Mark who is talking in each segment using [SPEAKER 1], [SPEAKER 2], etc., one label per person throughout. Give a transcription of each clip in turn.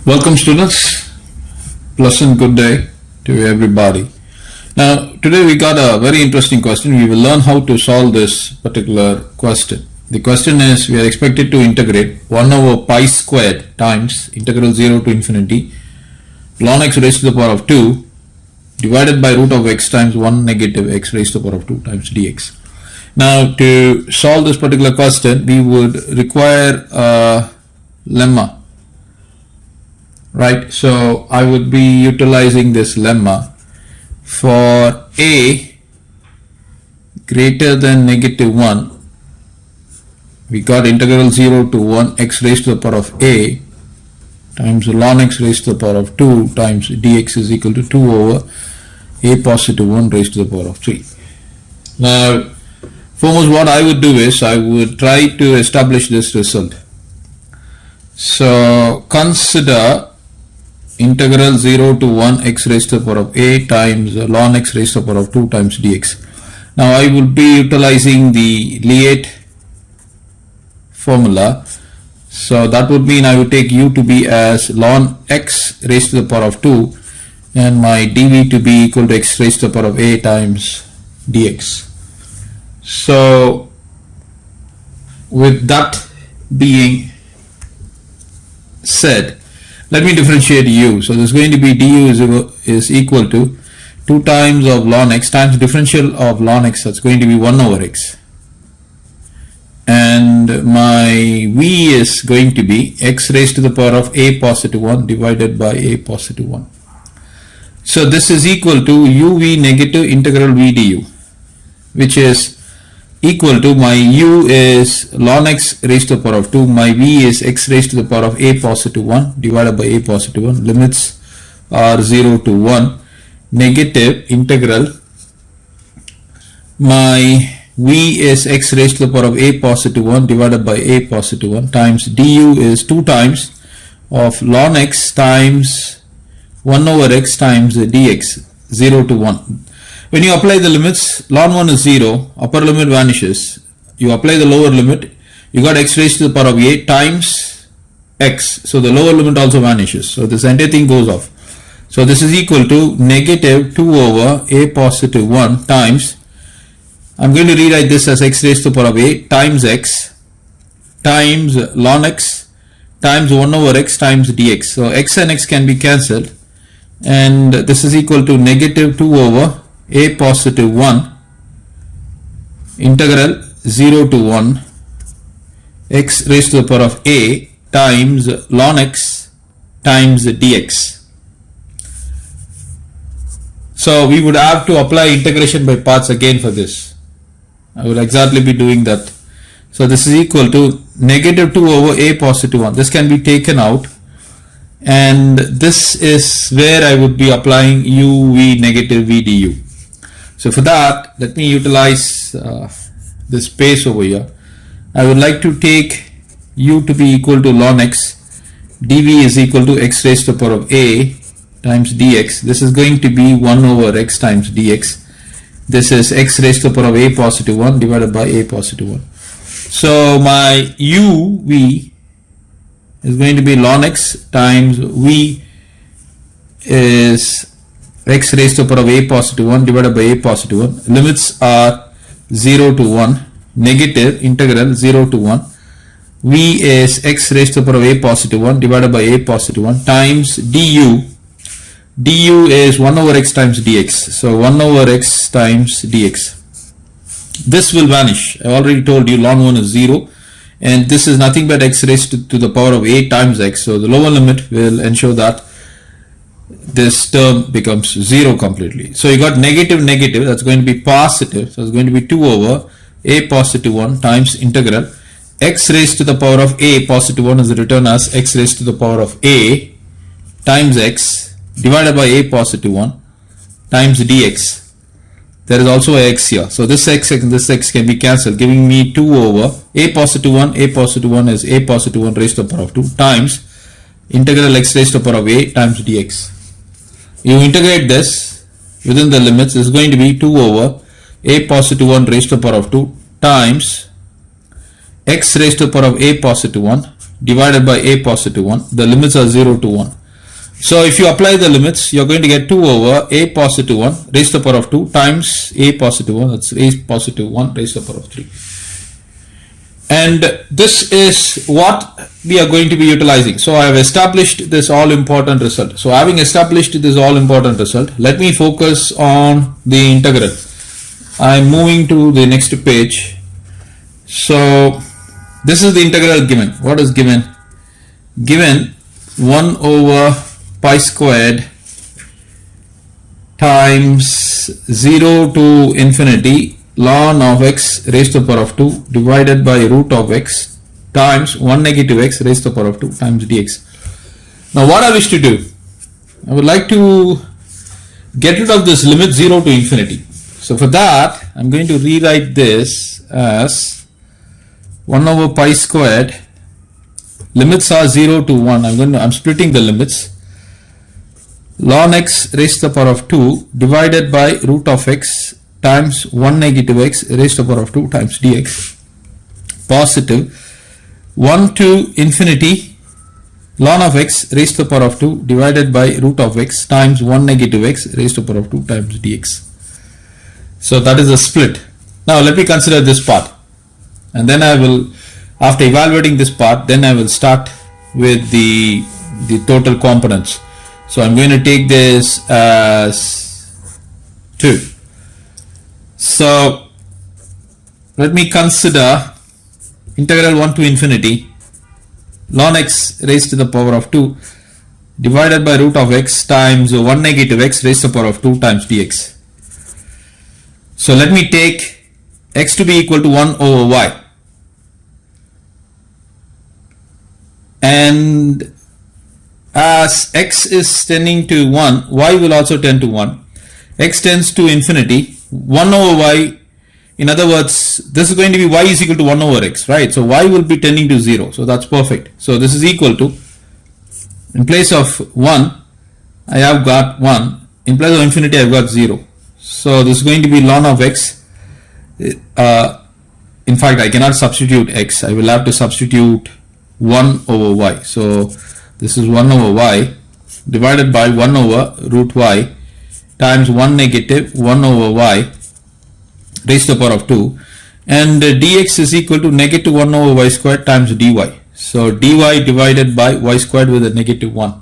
[SPEAKER 1] Welcome students, pleasant good day to everybody. Now today we got a very interesting question. We will learn how to solve this particular question. The question is, we are expected to integrate 1 over pi squared times integral 0 to infinity ln x raised to the power of 2 divided by root of x times 1 negative x raised to the power of 2 times dx. Now to solve this particular question we would require a lemma. Right, so I would be utilizing this lemma for a greater than negative 1. We got integral 0 to 1 x raised to the power of a times ln x raised to the power of 2 times dx is equal to 2 over a positive 1 raised to the power of 3. Now, foremost what I would do is I would try to establish this result. So consider integral 0 to 1 x raised to the power of a times ln x raised to the power of 2 times dx. Now I will be utilizing the Liet formula. So that would mean I would take u to be as ln x raised to the power of 2 and my dv to be equal to x raised to the power of a times dx. So with that being said, let me differentiate u. So this is going to be du is equal to 2 times of ln x times differential of ln x, that's going to be 1 over x. And my v is going to be x raised to the power of a positive 1 divided by a positive 1. So this is equal to uv negative integral v du, which is equal to my u is ln x raised to the power of 2, my v is x raised to the power of a positive 1 divided by a positive 1, limits are 0 to 1, negative integral my v is x raised to the power of a positive 1 divided by a positive 1 times du is 2 times of ln x times 1 over x times dx, 0 to 1. When you apply the limits, ln 1 is 0, upper limit vanishes, you apply the lower limit, you got x raised to the power of a times x, so the lower limit also vanishes, so this entire thing goes off. So this is equal to negative 2 over a positive 1 times, I'm going to rewrite this as x raised to the power of a times x times ln x times 1 over x times dx. So x and x can be cancelled and this is equal to negative 2 over a positive 1 integral 0 to 1 x raised to the power of a times ln x times dx. So we would have to apply integration by parts again for this. I will exactly be doing that. So this is equal to negative 2 over a positive 1. This can be taken out and this is where I would be applying uv negative v du. So for that, let me utilize this space over here. I would like to take u to be equal to ln x, dv is equal to x raised to the power of a times dx. This is going to be 1 over x times dx. This is x raised to the power of a positive 1 divided by a positive 1. So my uv is going to be ln x times v is x raised to the power of a positive 1 divided by a positive 1. Limits are 0 to 1, negative integral 0 to 1. V is x raised to the power of a positive 1 divided by a positive 1 times du. Du is 1 over x times dx. So 1 over x times dx. This will vanish. I already told you ln 1 is 0 and this is nothing but x raised to the power of a times x. So the lower limit will ensure that this term becomes 0 completely. So you got negative negative, that's going to be positive, so it's going to be 2 over a positive 1 times integral x raised to the power of a positive 1 is written as x raised to the power of a times x divided by a positive 1 times dx. There is also a x here, so this x and this x can be cancelled, giving me 2 over a positive 1 is a positive 1 raised to the power of 2 times integral x raised to the power of a times dx. You integrate this within the limits, is going to be 2 over a positive 1 raised to the power of 2 times x raised to the power of a positive 1 divided by a positive 1. The limits are 0 to 1. So if you apply the limits, you're going to get 2 over a positive 1 raised to the power of 2 times a positive 1, that's a positive 1 raised to the power of 3. And this is what we are going to be utilizing. So I have established this all important result. So having established this all important result, let me focus on the integral. I'm moving to the next page. So this is the integral given. What is given? Given 1 over pi squared times 0 to infinity ln of x raised to the power of 2 divided by root of x times 1 negative x raised to the power of 2 times dx. Now what I wish to do, I would like to get rid of this limit 0 to infinity. So for that, I'm going to rewrite this as 1 over pi squared, limits are 0 to 1, I'm splitting the limits, ln x raised to the power of 2 divided by root of x times 1 negative x raised to the power of 2 times dx, positive 1 to infinity ln of x raised to the power of 2 divided by root of x times 1 negative x raised to the power of 2 times dx. So that is a split. Now let me consider this part, and then I will, after evaluating this part, then I will start with the total components. So I'm going to take this as 2. So let me consider integral 1 to infinity ln x raised to the power of 2 divided by root of x times 1 negative x raised to the power of 2 times dx. So let me take x to be equal to 1 over y, and as x is tending to 1, y will also tend to 1. X tends to infinity, 1 over y, in other words, this is going to be y is equal to 1 over x, right? So y will be tending to 0, so that's perfect. So this is equal to, in place of 1, I have got 1, in place of infinity I have got 0. So this is going to be ln of x, in fact I cannot substitute x, I will have to substitute 1 over y. So this is 1 over y divided by 1 over root y times 1 negative 1 over y raised to the power of 2, and dx is equal to negative 1 over y squared times dy. So dy divided by y squared with a negative 1.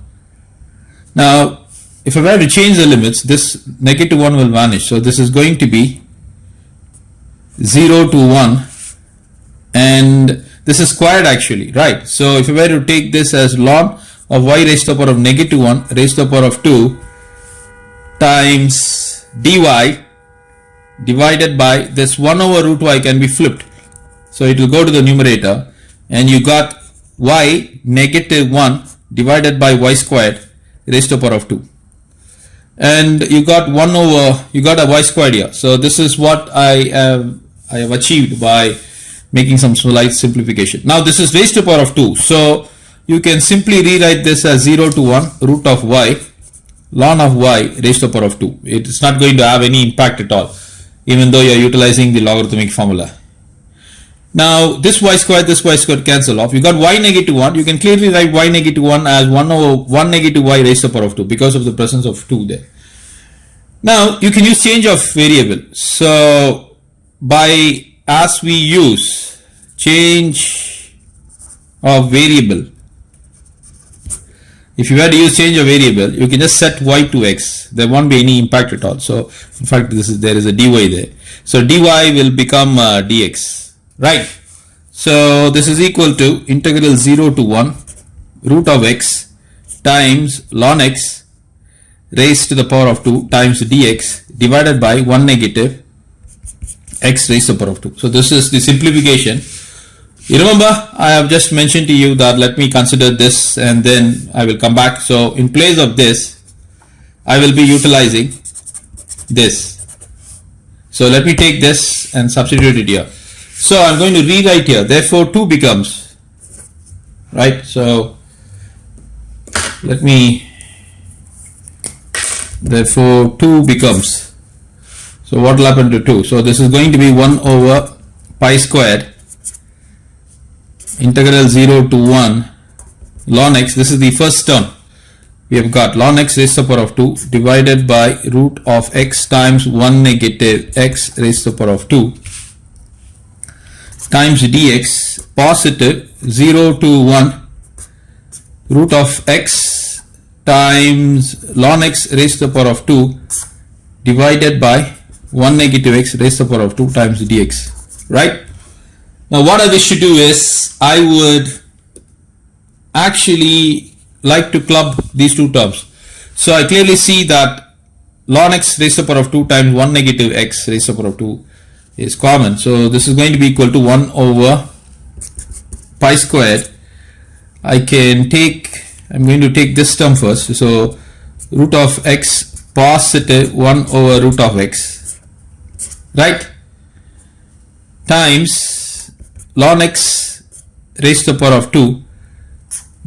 [SPEAKER 1] Now if I were to change the limits, this negative 1 will vanish. So this is going to be 0 to 1, and this is squared actually, right? So if I were to take this as ln of y raised to the power of negative 1 raised to the power of 2 times dy divided by this 1 over root y can be flipped. So it will go to the numerator, and you got y negative 1 divided by y squared raised to the power of 2. And you got 1 over, you got a y squared here. So this is what I have achieved by making some slight simplification. Now this is raised to the power of 2. So you can simply rewrite this as 0 to 1 root of y ln of y raised to the power of 2. It is not going to have any impact at all, even though you are utilizing the logarithmic formula. Now this y squared cancel off. You got y negative 1. You can clearly write y negative 1 as 1 over 1 negative y raised to the power of 2 because of the presence of 2 there. Now you can use change of variable. So as we use change of variable, if you were to use change of variable, you can just set y to x. There won't be any impact at all. So in fact there is a dy there. So dy will become dx. Right. So this is equal to integral 0 to 1 root of x times ln x raised to the power of 2 times dx divided by 1 negative x raised to the power of 2. So this is the simplification. You remember I have just mentioned to you that let me consider this and then I will come back. So in place of this I will be utilizing this. So let me take this and substitute it here. So I'm going to rewrite here, therefore 2 becomes, right? So let me, therefore 2 becomes, so what will happen to 2? So this is going to be 1 over pi squared integral 0 to 1 ln x, this is the first term. We have got ln x raised to the power of 2 divided by root of x times 1 negative x raised to the power of 2 times dx positive 0 to 1 root of x times ln x raised to the power of 2 divided by 1 negative x raised to the power of 2 times dx, right? Now what I wish to do is I would actually like to club these two terms. So I clearly see that ln x raised to the power of 2 times 1 negative x raised to the power of 2 is common. So this is going to be equal to 1 over pi squared. I'm going to take this term first. So root of x positive 1 over root of x, right, times ln x raised to the power of 2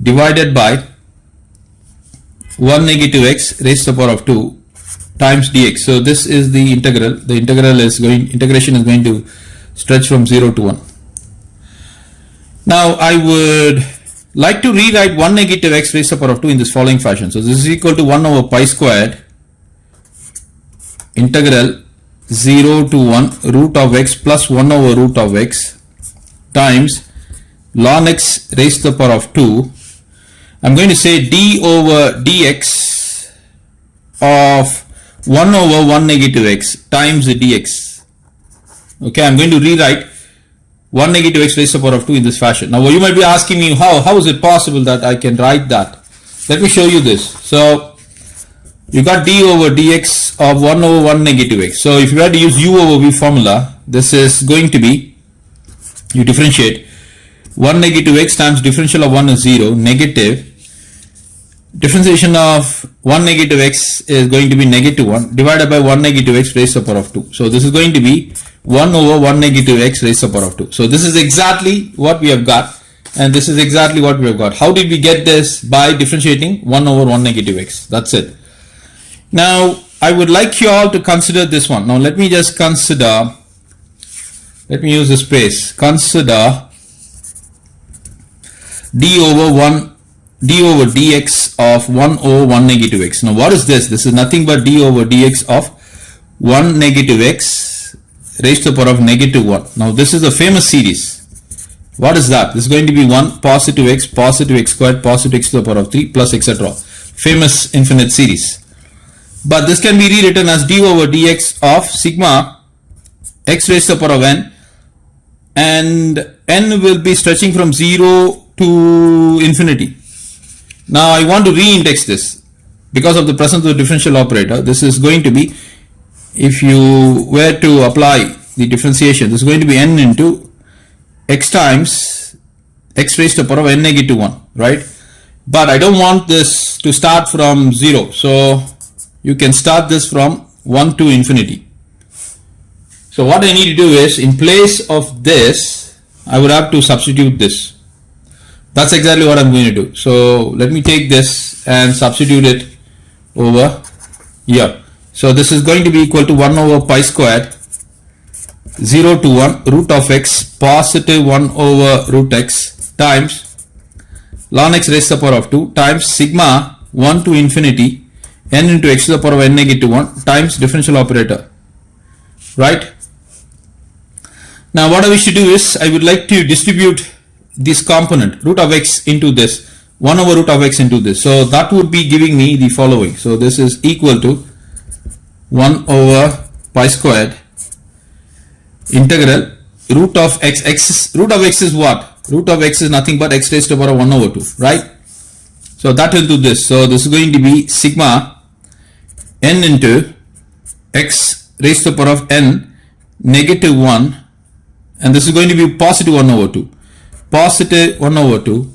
[SPEAKER 1] divided by 1 negative x raised to the power of 2 times dx. So this is the integral. The integration is going to stretch from 0 to 1. Now I would like to rewrite 1 negative x raised to the power of 2 in this following fashion. So this is equal to 1 over pi squared integral 0 to 1 root of x plus 1 over root of x times ln x raised to the power of 2. I'm going to say d over dx of 1 over 1 negative x times dx. Okay, I'm going to rewrite 1 negative x raised to the power of 2 in this fashion. Now you might be asking me, how is it possible that I can write that? Let me show you this. So you got d over dx of 1 over 1 negative x. So if you had to use u over v formula, this is going to be, you differentiate 1 negative x times differential of 1 is 0, negative differentiation of 1 negative x is going to be negative 1 divided by 1 negative x raised to the power of 2. So this is going to be 1 over 1 negative x raised to the power of 2. So this is exactly what we have got, and this is exactly what we have got. How did we get this? By differentiating 1 over 1 negative x. That's it. Now I would like you all to consider this one. Now let me just consider, let me use the space, consider d over dx of 1 over 1 negative x. Now what is this? This is nothing but d over dx of 1 negative x raised to the power of negative 1. Now this is a famous series. What is that? This is going to be 1 positive x squared positive x to the power of 3 plus etc. Famous infinite series. But this can be rewritten as d over dx of sigma x raised to the power of n, and n will be stretching from 0 to infinity. Now I want to re-index this because of the presence of the differential operator. This is going to be, if you were to apply the differentiation, this is going to be n into x times x raised to the power of n negative 1, right? But I don't want this to start from 0. So you can start this from 1 to infinity. So what I need to do is, in place of this, I would have to substitute this. That's exactly what I'm going to do. So let me take this and substitute it over here. So this is going to be equal to 1 over pi squared 0 to 1 root of x positive 1 over root x times ln x raised to the power of 2 times sigma 1 to infinity n into x to the power of n negative 1 times differential operator, right? Now what I wish to do is, I would like to distribute this component root of x into this, 1 over root of x into this. So that would be giving me the following. So this is equal to 1 over pi squared integral root of x. Root of x is what? Root of x is nothing but x raised to the power of 1 over 2, right? So that will do this. So this is going to be sigma n into x raised to the power of n negative 1, and this is going to be positive 1 over 2. Positive 1 over 2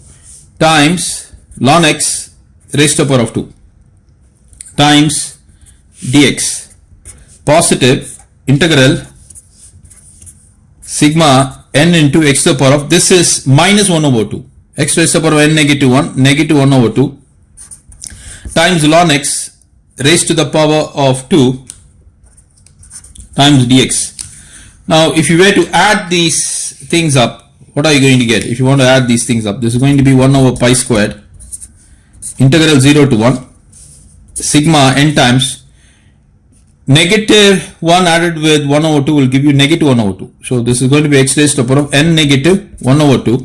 [SPEAKER 1] times ln x raised to the power of 2 times dx positive integral sigma n into x to the power of, this is minus 1 over 2, x raised to the power of n negative 1, negative 1 over 2 times ln x raised to the power of 2 times dx. Now if you were to add these things up, what are you going to get? If you want to add these things up, this is going to be 1 over pi squared integral 0 to 1 sigma n times negative 1 added with 1 over 2 will give you negative 1 over 2. So this is going to be x raised to the power of n negative 1 over 2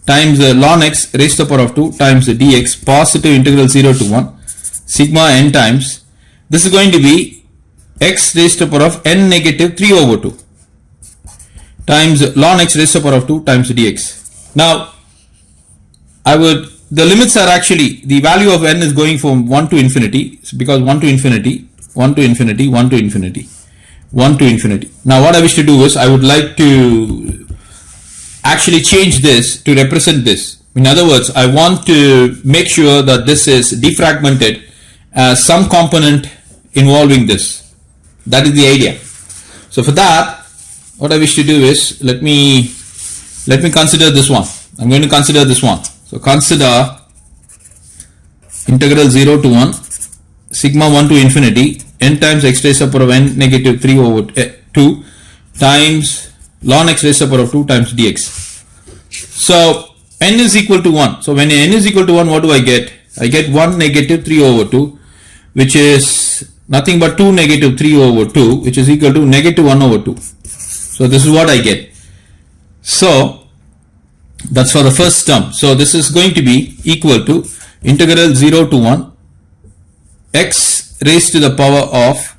[SPEAKER 1] times ln x raised to the power of 2 times the dx positive integral 0 to 1 sigma n times, this is going to be x raised to the power of n negative 3 over 2 times ln x raised to the power of 2 times dx. Now, the limits are actually, the value of n is going from 1 to infinity, because 1 to infinity, 1 to infinity, 1 to infinity, 1 to infinity. Now what I wish to do is, I would like to actually change this to represent this. In other words, I want to make sure that this is defragmented as some component involving this. That is the idea. So for that, what I wish to do is, let me consider this one. I'm going to consider this one. So consider integral 0 to 1 sigma 1 to infinity n times x raised to the power of n negative 3 over 2 times ln x raised to the power of 2 times dx. So n is equal to 1. So when n is equal to 1, what do I get? I get 1 negative 3 over 2, which is nothing but 2 negative 3 over 2, which is equal to negative 1 over 2. So this is what I get. So that's for the first term. So this is going to be equal to integral 0 to 1 x raised to the power of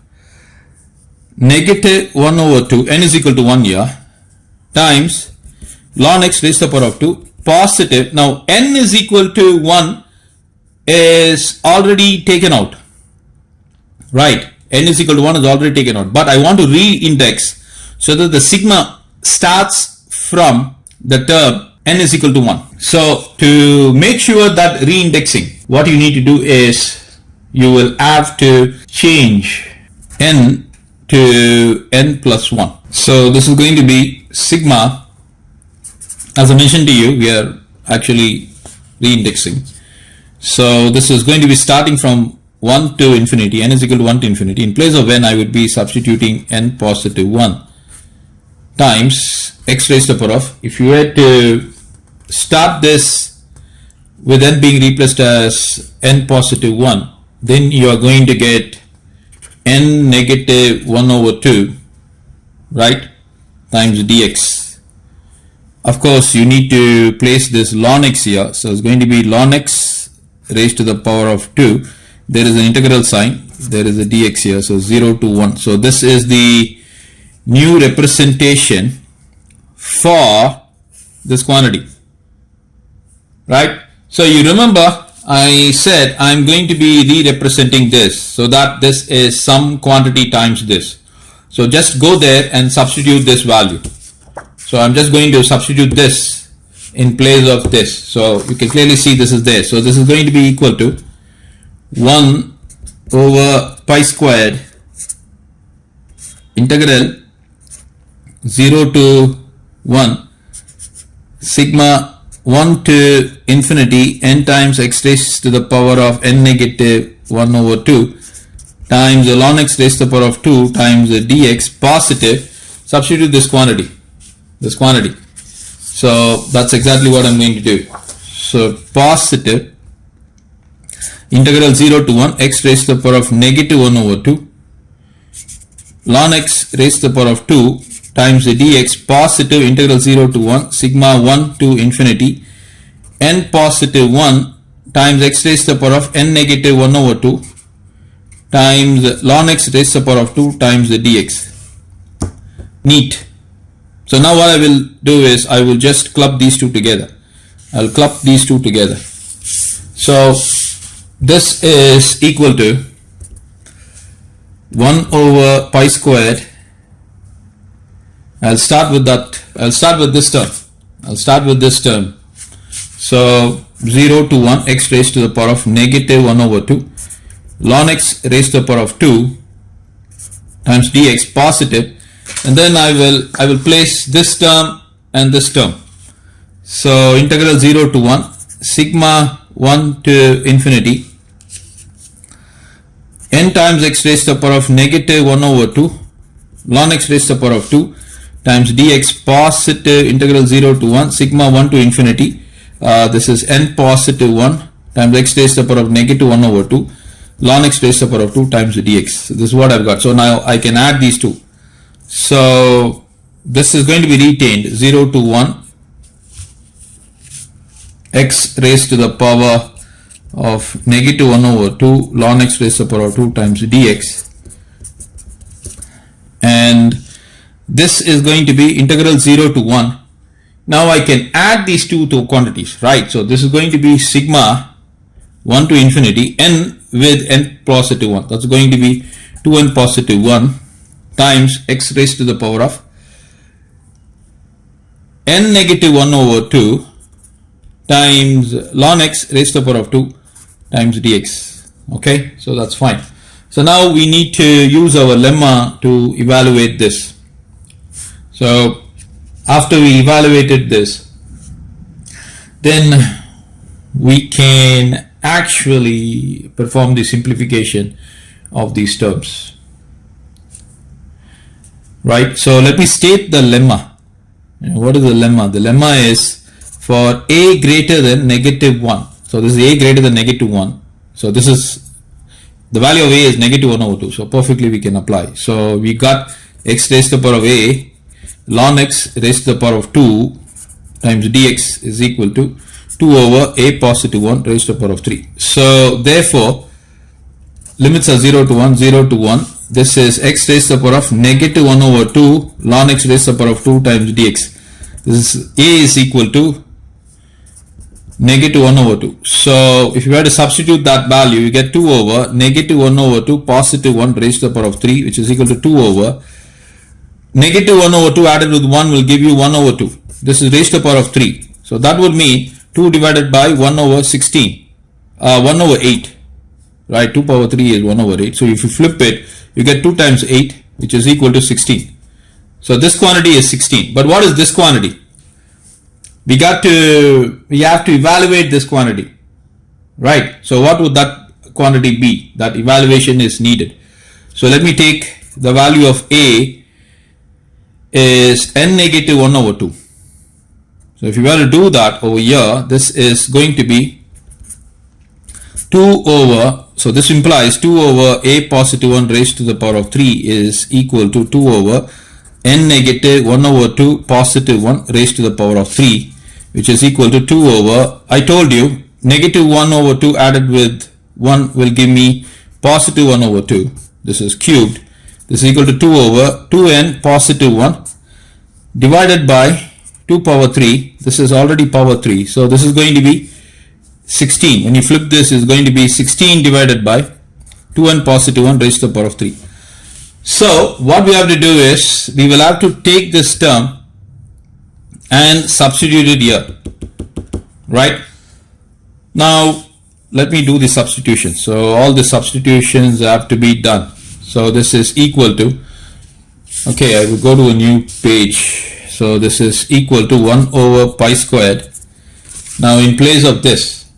[SPEAKER 1] negative 1 over 2, n is equal to 1 here, times ln x raised to the power of 2 positive. Now n is equal to 1 is already taken out, right? N is equal to 1 is already taken out, but I want to re-index so that the sigma starts from the term n is equal to 1. So to make sure that re-indexing, what you need to do is, you will have to change n to n plus 1. So this is going to be sigma, as I mentioned to you, we are actually re-indexing. So this is going to be starting from 1 to infinity, n is equal to 1 to infinity. In place of n, I would be substituting n positive 1 times x raised to the power of, if you were to start this with n being replaced as n positive 1, then you are going to get n negative 1 over 2, right, times dx. Of course, you need to place this ln x here, so it's going to be ln x raised to the power of 2. There is an integral sign, there is a dx here, so 0 to 1. So this is the new representation for this quantity, right? So you remember I said I'm going to be re-representing this so that this is some quantity times this. So just go there and substitute this value. So I'm just going to substitute this in place of this. So you can clearly see this is there. So this is going to be equal to 1 over pi squared integral 0 to 1 sigma 1 to infinity n times x raised to the power of n negative 1 over 2 times ln x raised to the power of 2 times dx positive. Substitute this quantity. So that's exactly what I'm going to do. So positive integral 0 to 1 x raised to the power of negative 1 over 2 ln x raised to the power of 2 times the dx positive integral 0 to 1 sigma 1 to infinity n positive 1 times x raised to the power of n negative 1 over 2 times ln x raised to the power of 2 times the dx. Neat. So now what I will do is I will just club these two together. I'll club these two together. So this is equal to 1 over pi squared. I'll start with this term. So 0 to 1 x raised to the power of negative 1 over 2 ln x raised to the power of 2 times dx positive, and then I will place this term and this term. So integral 0 to 1 sigma 1 to infinity n times x raised to the power of negative 1 over 2 ln x raised to the power of 2 times dx positive integral 0 to 1 sigma 1 to infinity. This is n positive 1 times x raised to the power of negative 1 over 2 ln x raised to the power of 2 times dx. So this is what I've got. So now I can add these two. So this is going to be retained 0 to 1 x raised to the power of negative 1 over 2 ln x raised to the power of 2 times dx, and this is going to be integral 0 to 1. Now I can add these two quantities, right? So this is going to be sigma 1 to infinity n with n positive 1. That's going to be 2n positive 1 times x raised to the power of n negative 1 over 2 times ln x raised to the power of 2 times dx. Okay, so that's fine. So now we need to use our lemma to evaluate this. So after we evaluated this, then we can actually perform the simplification of these terms, right? So let me state the lemma. What is the lemma? The lemma is for a greater than negative 1. So this is a greater than negative 1. So this is the value of a is negative 1 over 2. So perfectly we can apply. So we got x raised to the power of a ln x raised to the power of 2 times dx is equal to 2 over a positive 1 raised to the power of 3. So therefore limits are 0 to 1, 0 to 1. This is x raised to the power of negative 1 over 2 ln x raised to the power of 2 times dx. This is a is equal to negative 1 over 2. So if you were to substitute that value, you get 2 over negative 1 over 2 positive 1 raised to the power of 3, which is equal to 2 over negative 1 over 2 added with 1 will give you 1 over 2. This is raised to the power of 3. So that would mean 2 divided by 1 over 16, 1 over 8, right? 2 power 3 is 1 over 8. So if you flip it, you get 2 times 8, which is equal to 16. So this quantity is 16. But what is this quantity? We have to evaluate this quantity, right? So what would that quantity be? That evaluation is needed. So let me take the value of a is n negative 1 over 2. So if you were to do that over here, this is going to be 2 over, so this implies 2 over a positive 1 raised to the power of 3 is equal to 2 over n negative 1 over 2 positive 1 raised to the power of 3, which is equal to 2 over, I told you, negative 1 over 2 added with 1 will give me positive 1 over 2. This is cubed. This is equal to 2 over 2n positive 1 divided by 2 power 3. This is already power 3. So this is going to be 16. When you flip this, is going to be 16 divided by 2n positive 1 raised to the power of 3. So what we have to do is, we will have to take this term and substitute it here, right? Now let me do the substitution. So all the substitutions have to be done. So this is equal to, okay, I will go to a new page. So this is equal to 1 over pi squared. Now in place of this,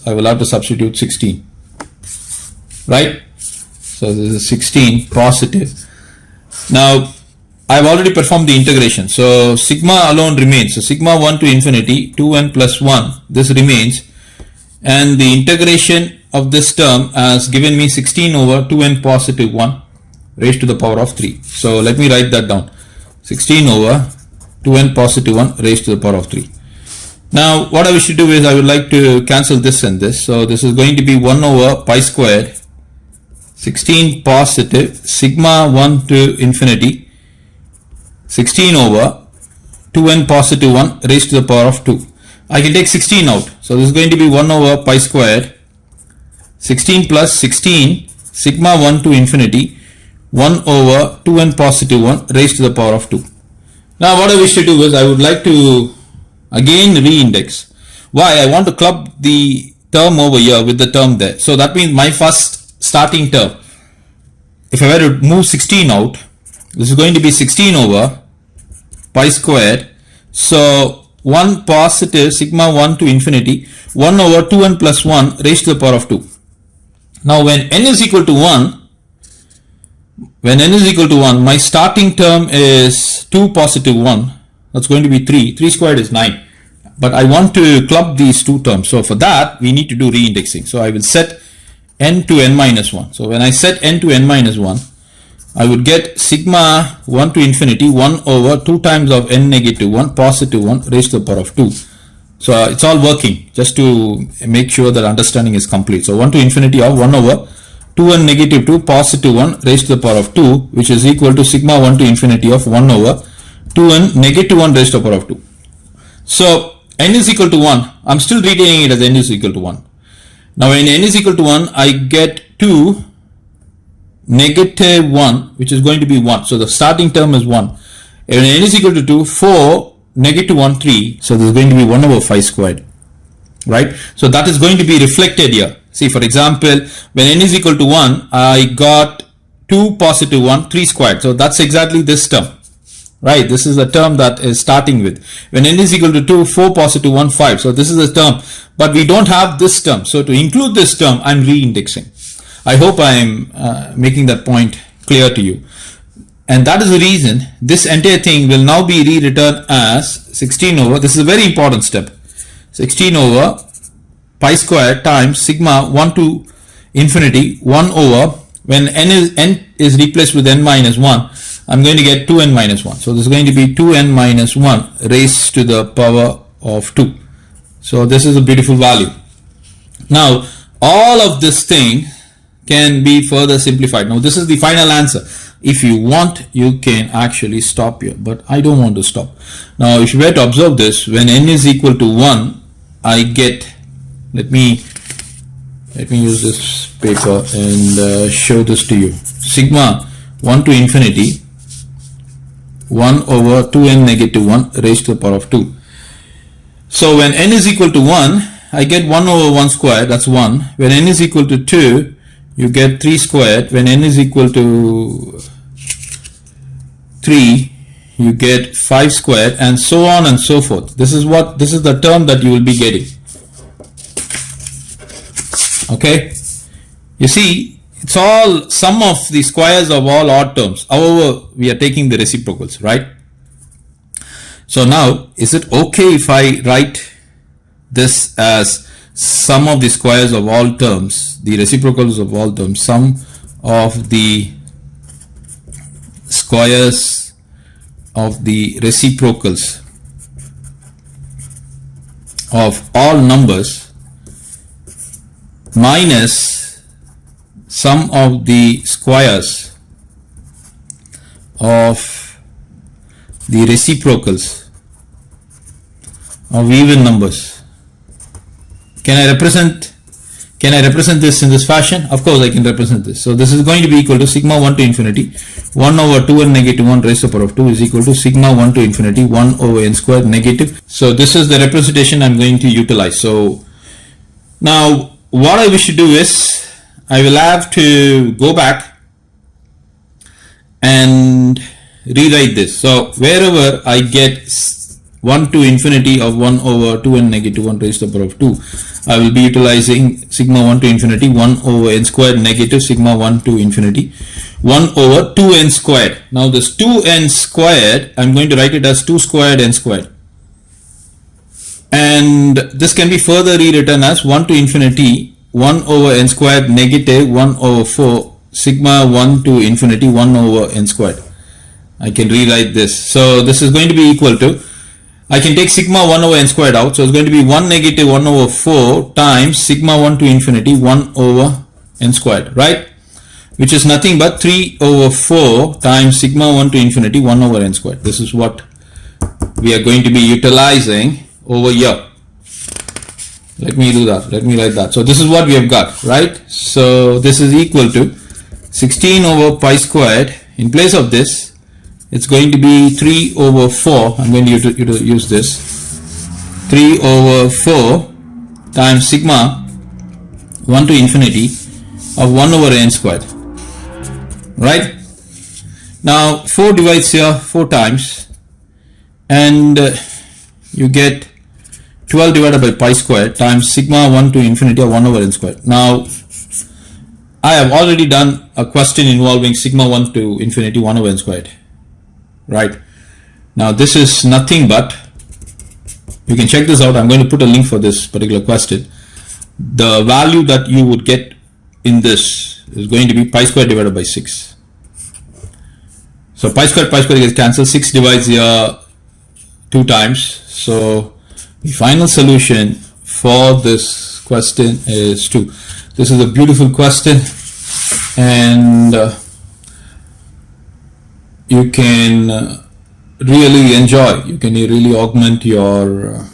[SPEAKER 1] I will have to substitute 16, right? So this is 16 positive. Now I've already performed the integration. So sigma alone remains. So sigma 1 to infinity 2n plus 1, this remains, and the integration of this term has given me 16 over 2n positive 1 raised to the power of 3. So let me write that down. 16 over 2n positive 1 raised to the power of 3. Now what I wish to do is, I would like to cancel this and this. So this is going to be 1 over pi squared 16 positive sigma 1 to infinity 16 over 2n positive 1 raised to the power of 2. I can take 16 out. So this is going to be 1 over pi squared 16 plus 16 sigma 1 to infinity 1 over 2n positive 1 raised to the power of 2. Now what I wish to do is, I would like to again re-index. Why? I want to club the term over here with the term there. So that means my first starting term, if I were to move 16 out, this is going to be 16 over pi squared. So 1 positive sigma 1 to infinity 1 over 2n plus 1 raised to the power of 2. Now when n is equal to 1, when n is equal to 1, my starting term is 2 positive 1. That's going to be 3. 3 squared is 9. But I want to club these two terms. So for that, we need to do reindexing. So I will set n to n minus 1. So when I set n to n minus 1, I would get sigma 1 to infinity 1 over 2 times of n negative 1 positive 1 raised to the power of 2. So it's all working just to make sure that understanding is complete. So 1 to infinity of 1 over 2n negative 2 positive 1 raised to the power of 2, which is equal to sigma 1 to infinity of 1 over 2n negative 1 raised to the power of 2. So n is equal to 1. I'm still retaining it as n is equal to 1. Now when n is equal to 1, I get 2 negative 1, which is going to be 1. So the starting term is 1. When n is equal to 2, 4 negative 1, 3. So this is going to be 1 over 5 squared. Right? So that is going to be reflected here. See, for example, when n is equal to 1, I got 2 positive 1, 3 squared. So that's exactly this term. Right? This is the term that is starting with. When n is equal to 2, 4 positive 1, 5. So this is the term. But we don't have this term. So to include this term, I'm reindexing. I hope I am making that point clear to you. And that is the reason this entire thing will now be rewritten as 16 over, this is a very important step, 16 over pi square times sigma 1 to infinity 1 over, when n is replaced with n minus 1, I'm going to get 2n minus 1. So this is going to be 2n minus 1 raised to the power of 2. So this is a beautiful value. Now all of this thing can be further simplified. Now this is the final answer. If you want, you can actually stop here, but I don't want to stop. Now if you were to observe this, when n is equal to 1, I get, let me use this paper and show this to you. Sigma 1 to infinity 1 over 2n negative 1 raised to the power of 2. So when n is equal to 1, I get 1 over 1 squared, that's 1. When n is equal to 2, you get 3 squared. When n is equal to 3, you get 5 squared, and so on and so forth. This is the term that you will be getting. Okay, you see, it's all sum of the squares of all odd terms. However, we are taking the reciprocals, right? So now, is it okay if I write this as sum of the squares of all terms, the reciprocals of all terms, sum of the squares of the reciprocals of all numbers minus sum of the squares of the reciprocals of even numbers? Can I represent this in this fashion? Of course I can represent this. So this is going to be equal to sigma 1 to infinity 1 over 2n negative 1 raised to the power of 2 is equal to sigma 1 to infinity 1 over n squared negative. So this is the representation I'm going to utilize. So now what I wish to do is I will have to go back and rewrite this. So wherever I get 1 to infinity of 1 over 2n negative 1 raised to the power of 2, I will be utilizing sigma 1 to infinity 1 over n squared negative sigma 1 to infinity 1 over 2n squared. Now this 2n squared, I'm going to write it as 2 squared n squared. And this can be further rewritten as 1 to infinity 1 over n squared negative 1 over 4 sigma 1 to infinity 1 over n squared. I can rewrite this. So this is going to be equal to, I can take sigma 1 over n squared out. So it's going to be 1 negative 1 over 4 times sigma 1 to infinity 1 over n squared, right? Which is nothing but 3 over 4 times sigma 1 to infinity 1 over n squared. This is what we are going to be utilizing over here. Let me do that. Let me write that. So this is what we have got, right? So this is equal to 16 over pi squared. In place of this, it's going to be 3 over 4. I'm going to use this. 3 over 4 times sigma 1 to infinity of 1 over n squared. Right? Now 4 divides here 4 times, and you get 12 divided by pi squared times sigma 1 to infinity of 1 over n squared. Now I have already done a question involving sigma 1 to infinity 1 over n squared. Right. Now this is nothing but, you can check this out. I'm going to put a link for this particular question. The value that you would get in this is going to be pi squared divided by 6. So pi squared gets cancelled. 6 divides here 2 times. So the final solution for this question is 2. This is a beautiful question, and you can really enjoy, you can really augment your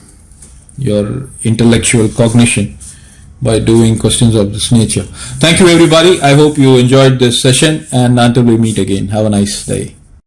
[SPEAKER 1] intellectual cognition by doing questions of this nature. Thank you everybody. I hope you enjoyed this session, and until we meet again, have a nice day.